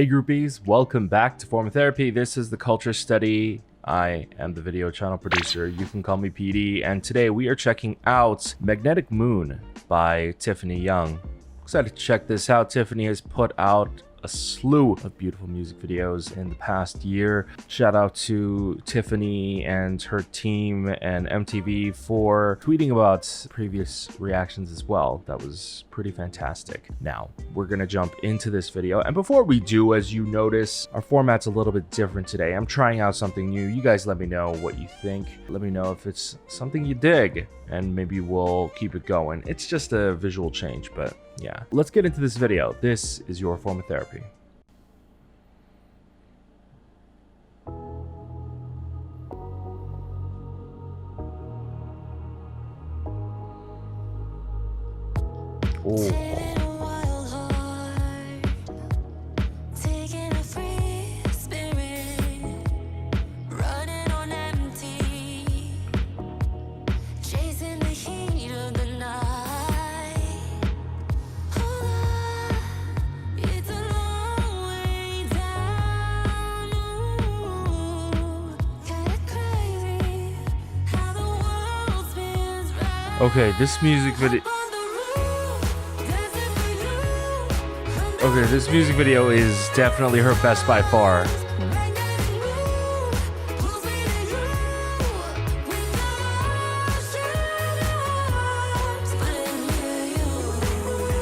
Hey groupies, welcome back to Form of Therapy. This is the Culture Study. I am the video channel producer. You can call me PD. And today we are checking out Magnetic Moon by Tiffany Young. Excited to check this out. Tiffany has put out a slew of beautiful music videos in the past year. Shout out to Tiffany and her team and MTV for tweeting about previous reactions as well. That was pretty fantastic. Now, we're gonna jump into this video. And before we do, as you notice, our format's a little bit different today. I'm trying out something new. You guys let me know what you think. Let me know if it's something you dig, and maybe we'll keep it going. It's just a visual change, but yeah. Let's get into this video. This is your Form of Therapy. Oh. Okay, this music video. Okay, this music video is definitely her best by far.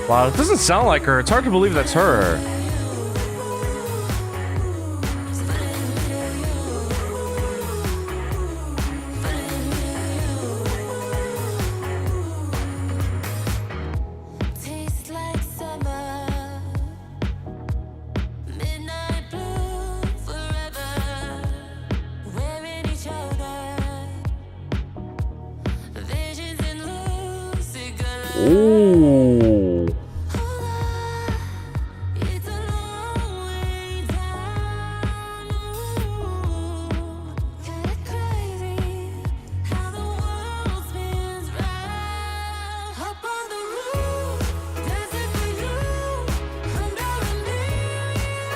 Wow, it doesn't sound like her. It's hard to believe that's her. Ooh.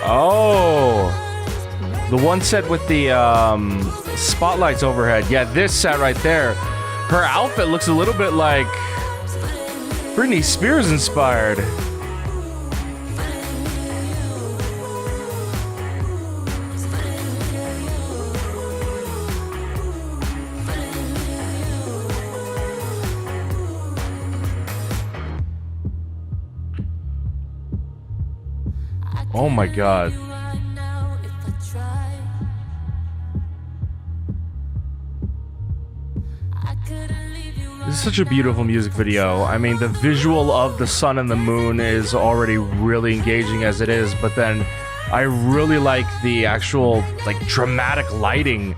Oh, the one set with the spotlights overhead. Yeah, this set right there. Her outfit looks a little bit like Britney Spears inspired. Oh my God. This is such a beautiful music video. I mean, the visual of the sun and the moon is already really engaging as it is, but then I really like the actual, like, dramatic lighting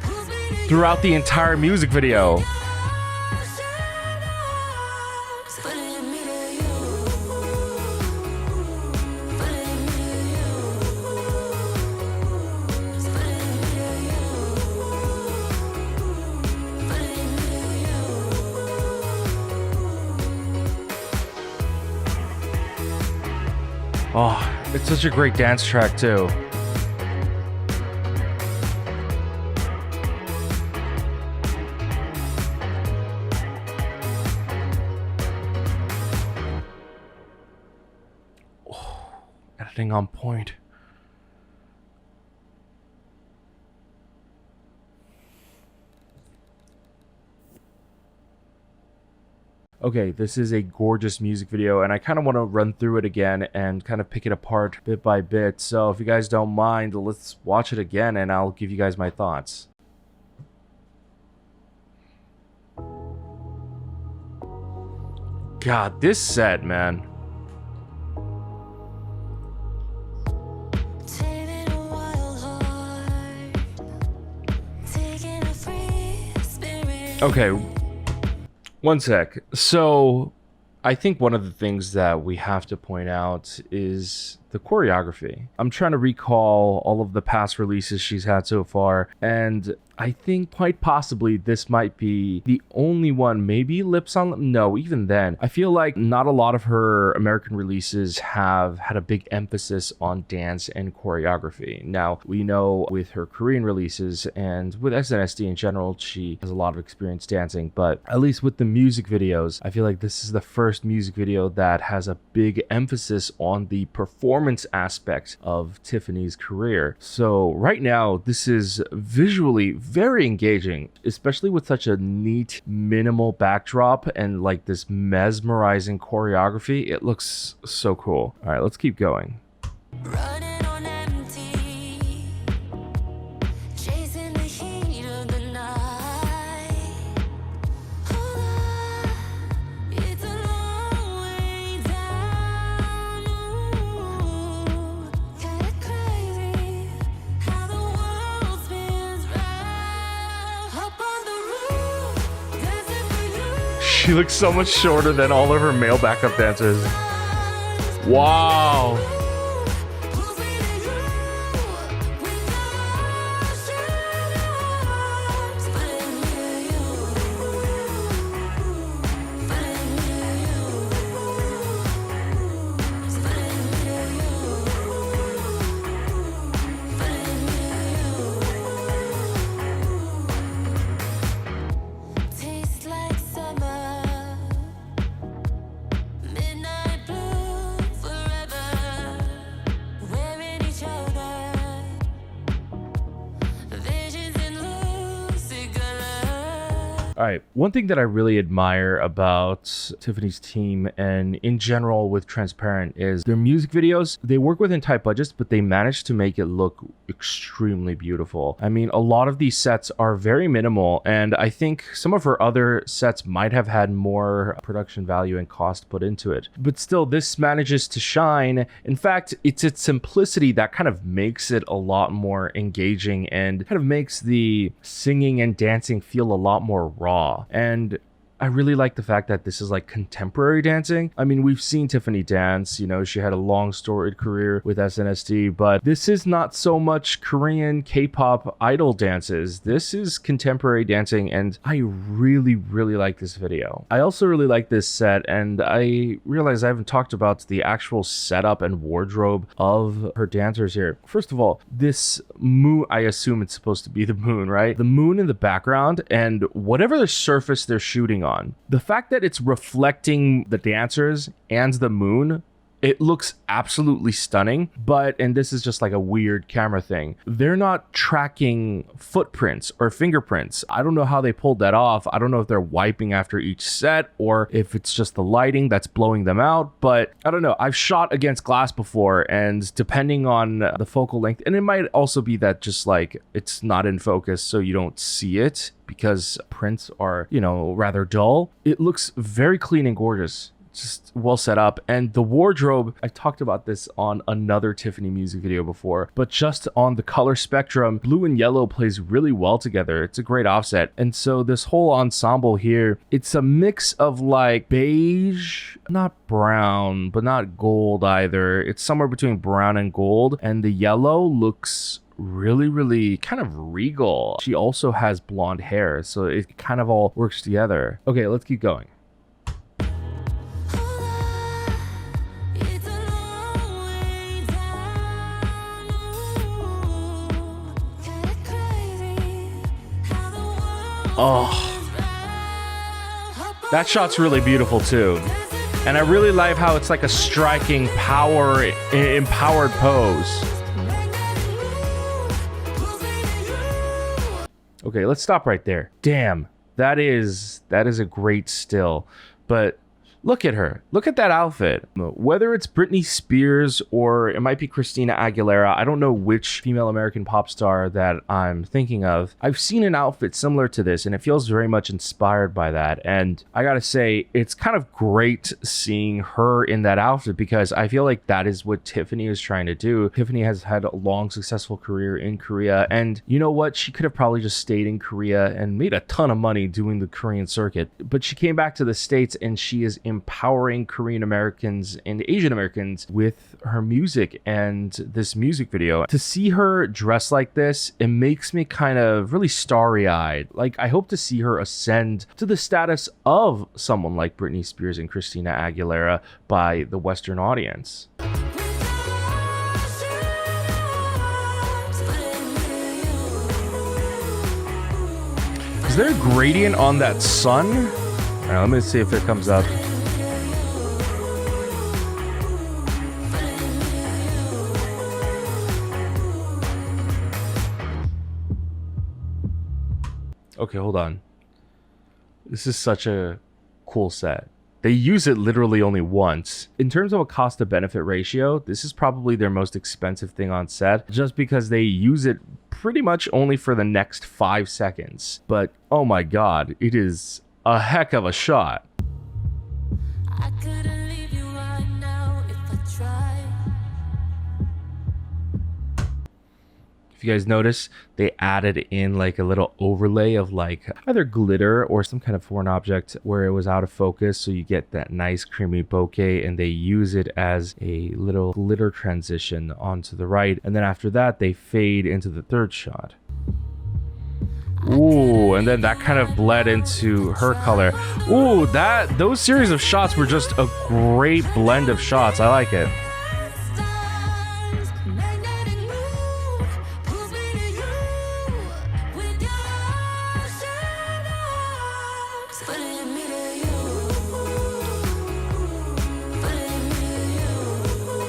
throughout the entire music video. Oh, it's such a great dance track, too. Oh, editing on point. Okay, this is a gorgeous music video, and I kind of want to run through it again and kind of pick it apart bit by bit. So if you guys don't mind, let's watch it again and I'll give you guys my thoughts. God, this set, man. Okay. One sec. So, I think one of the things that we have to point out is the choreography. I'm trying to recall all of the past releases she's had so far, and I think quite possibly this might be the only one. Maybe Lips on Lip. No, even then, I feel like not a lot of her American releases have had a big emphasis on dance and choreography. Now, we know with her Korean releases and with SNSD in general, she has a lot of experience dancing, but at least with the music videos, I feel like this is the first music video that has a big emphasis on the performance aspect of Tiffany's career. So right now, this is visually very engaging, especially with such a neat minimal backdrop and like this mesmerizing choreography. It looks so cool. All right, let's keep going. Running on empty, chasing the heat of the night. Hold on, it's a long way down. Ooh, kinda crazy how the world spins round. Up on the roof, dancing for you. She looks so much shorter than all of her male backup dancers. Wow. All right, one thing that I really admire about Tiffany's team and in general with Transparent is their music videos. They work within tight budgets, but they manage to make it look extremely beautiful. I mean, a lot of these sets are very minimal, and I think some of her other sets might have had more production value and cost put into it. But still, this manages to shine. In fact, it's its simplicity that kind of makes it a lot more engaging and kind of makes the singing and dancing feel a lot more raw. And I really like the fact that this is like contemporary dancing. I mean, we've seen Tiffany dance, you know, she had a long storied career with SNSD, but this is not so much Korean K-pop idol dances. This is contemporary dancing, and I really, really like this video. I also really like this set, and I realize I haven't talked about the actual setup and wardrobe of her dancers here. First of all, this moon, I assume it's supposed to be the moon, right? The moon in the background and whatever the surface they're shooting on. The fact that it's reflecting the dancers and the moon, it looks absolutely stunning. But, and this is just like a weird camera thing, they're not tracking footprints or fingerprints. I don't know how they pulled that off. I don't know if they're wiping after each set or if it's just the lighting that's blowing them out, but I don't know. I've shot against glass before, and depending on the focal length, and it might also be that just like it's not in focus so you don't see it because prints are, you know, rather dull. It looks very clean and gorgeous. Just well set up. And the wardrobe, I talked about this on another Tiffany music video before, but just on the color spectrum, blue and yellow plays really well together. It's a great offset. And so this whole ensemble here, it's a mix of like beige, not brown, but not gold either. It's somewhere between brown and gold, and the yellow looks really kind of regal. She also has blonde hair, so it kind of all works together. Okay, let's keep going. Oh, that shot's really beautiful too. And I really like how it's like a striking empowered pose. Okay, let's stop right there. Damn, that is a great still. But look at her. Look at that outfit. Whether it's Britney Spears or it might be Christina Aguilera, I don't know which female American pop star that I'm thinking of. I've seen an outfit similar to this, and it feels very much inspired by that. And I gotta say, it's kind of great seeing her in that outfit because I feel like that is what Tiffany is trying to do. Tiffany has had a long, successful career in Korea, and you know what? She could have probably just stayed in Korea and made a ton of money doing the Korean circuit, but she came back to the States and she is empowering Korean Americans and Asian Americans with her music and this music video. To see her dressed like this, it makes me kind of really starry-eyed. Like, I hope to see her ascend to the status of someone like Britney Spears and Christina Aguilera by the Western audience. Is there a gradient on that sun? All right, let me see if it comes up. Okay, hold on. This is such a cool set. They use it literally only once. In terms of a cost to benefit ratio, this is probably their most expensive thing on set, just because they use it pretty much only for the next 5 seconds. But oh my god, it is a heck of a shot. I couldn't leave you right now if I tried. If you guys notice, they added in like a little overlay of like either glitter or some kind of foreign object where it was out of focus, so you get that nice creamy bokeh, and they use it as a little glitter transition onto the right, and then after that they fade into the third shot. Ooh, and then that kind of bled into her color. Ooh, those series of shots were just a great blend of shots. I like it. Stars, magnetic move, pulls me to you with your ocean arms, pulling me to you, pulling me to you, pulling me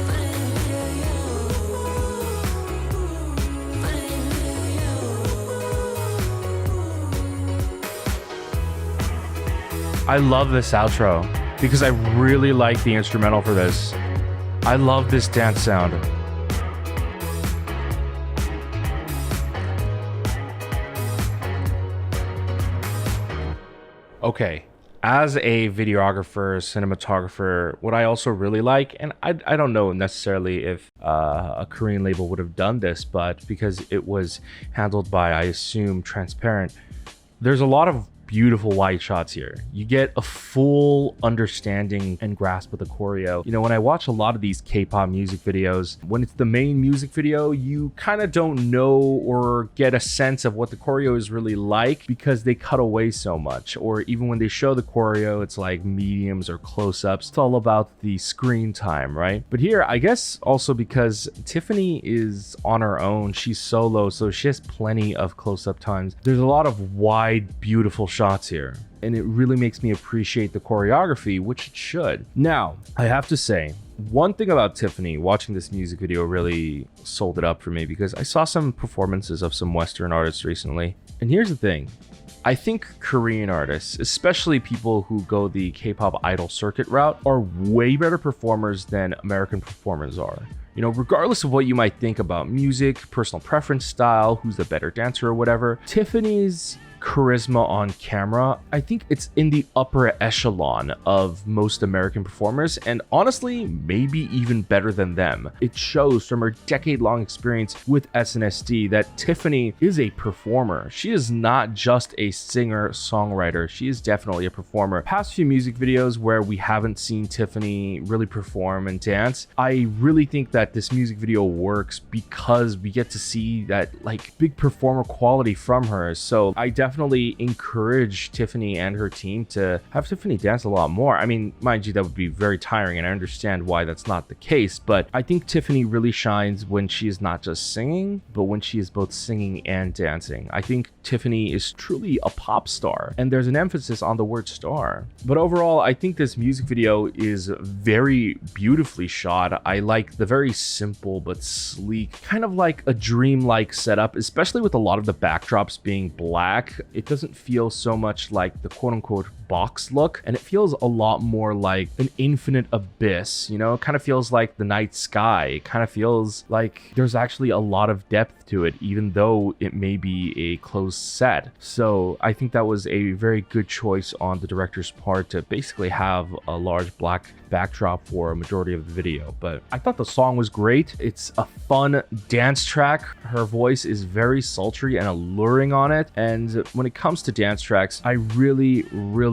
to you, pulling me to you. I love this outro because I really like the instrumental for this. I love this dance sound. Okay, as a videographer, cinematographer, what I also really like, and I don't know necessarily if a Korean label would have done this, but because it was handled by, I assume, Transparent, there's a lot of beautiful wide shots here. You get a full understanding and grasp of the choreo. You know, when I watch a lot of these K-pop music videos, when it's the main music video, you kind of don't know or get a sense of what the choreo is really like because they cut away so much. Or even when they show the choreo, it's like mediums or close-ups. It's all about the screen time, right? But here, I guess also because Tiffany is on her own, she's solo, so she has plenty of close-up times. There's a lot of wide, beautiful shots here, and it really makes me appreciate the choreography, which it should. Now, I have to say, one thing about Tiffany, watching this music video really sold it up for me, because I saw some performances of some Western artists recently, and here's the thing. I think Korean artists, especially people who go the K-pop idol circuit route, are way better performers than American performers are. You know, regardless of what you might think about music, personal preference, style, who's the better dancer or whatever, Tiffany's charisma on camera, I think it's in the upper echelon of most American performers, and honestly, maybe even better than them. It shows from her decade-long experience with SNSD that Tiffany is a performer. She is not just a singer-songwriter. She is definitely a performer. Past few music videos where we haven't seen Tiffany really perform and dance, I really think that this music video works because we get to see that like big performer quality from her. So I definitely encourage Tiffany and her team to have Tiffany dance a lot more. I mean, mind you, that would be very tiring, and I understand why that's not the case, but I think Tiffany really shines when she is not just singing, but when she is both singing and dancing. I think Tiffany is truly a pop star, and there's an emphasis on the word star. But overall, I think this music video is very beautifully shot. I like the very simple but sleek, kind of like a dreamlike setup, especially with a lot of the backdrops being black. It doesn't feel so much like the quote-unquote box look, and it feels a lot more like an infinite abyss. You know, it kind of feels like the night sky. It kind of feels like there's actually a lot of depth to it, even though it may be a closed set. So I think that was a very good choice on the director's part to basically have a large black backdrop for a majority of the video. But I thought the song was great. It's a fun dance track. Her voice is very sultry and alluring on it, and when it comes to dance tracks, I really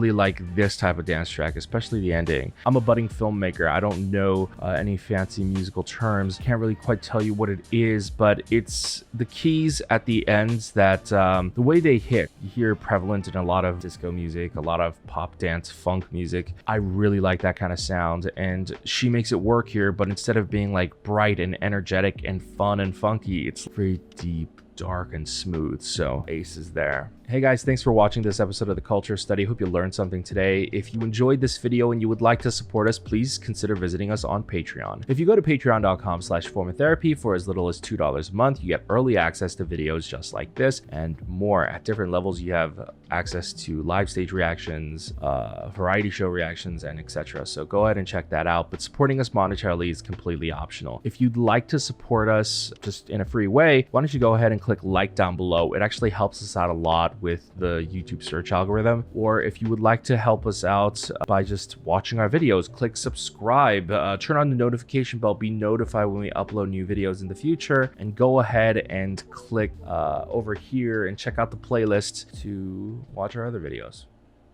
really like this type of dance track, especially the ending. I'm a budding filmmaker. I don't know any fancy musical terms. Can't really quite tell you what it is, but it's the keys at the ends that the way they hit, you hear prevalent in a lot of disco music, a lot of pop dance funk music. I really like that kind of sound, and she makes it work here, but instead of being like bright and energetic and fun and funky, it's very deep, dark, and smooth. So ace is there. Hey guys, thanks for watching this episode of the Culture Study. Hope you learned something today. If you enjoyed this video and you would like to support us, please consider visiting us on Patreon. If you go to patreon.com/formatherapy for as little as $2 a month, you get early access to videos just like this and more. At different levels, you have access to live stage reactions, variety show reactions, and etc. So go ahead and check that out. But supporting us monetarily is completely optional. If you'd like to support us just in a free way, why don't you go ahead and click like down below. It actually helps us out a lot with the YouTube search algorithm. Or if you would like to help us out by just watching our videos, click subscribe, turn on the notification bell, be notified when we upload new videos in the future, and go ahead and click over here and check out the playlist to watch our other videos.